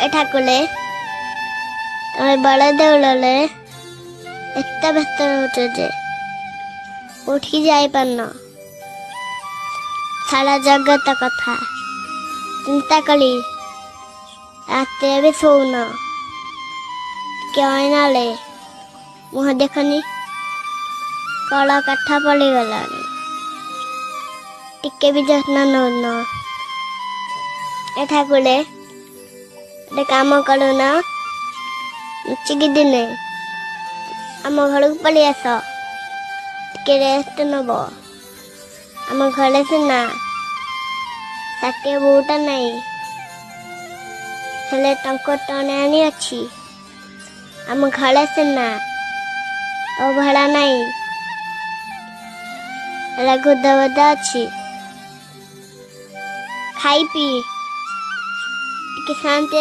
ଏଠାକୁଲେ ତମେ ବଡ଼ ଦେଉଳରେ ଏତେ ବ୍ୟସ୍ତ ରହୁଛ ଯେ ଉଠିକି ଯାଇପାରୁନ। ସାରା ଜଗତ କଥା ଚିନ୍ତା କଲି ରାତିରେ ବି ଶୋଉନ। ଟିକେ ଅଇନାଳେ ମୁହଁ ଦେଖନି, କଳ କାଠ ପଡ଼ିଗଲାଣି। ଟିକେ ବି ଯତ୍ନ ନଉନ। ଏଠାକୁଲେ ଗୋଟେ କାମ କରୁନ, ଲୁଚିକି ଦିନେ ଆମ ଘରକୁ ପଳେଇ ଆସ, ଟିକେ ରେଷ୍ଟ ନବ। ଆମ ଘରେ ସିନା ଷାଠିଏ ବୋଉଟା ନାହିଁ, ହେଲେ ଟଙ୍କା ଟଣେ ଆଣି ଅଛି। ଆମ ଘରେ ସିନା ଅବହେଳା ନାହିଁ, ହେଲେ ଗୁଦ ଗୁଦ ଅଛି। ଖାଇ ପିଇ ଟିକେ ଶାନ୍ତି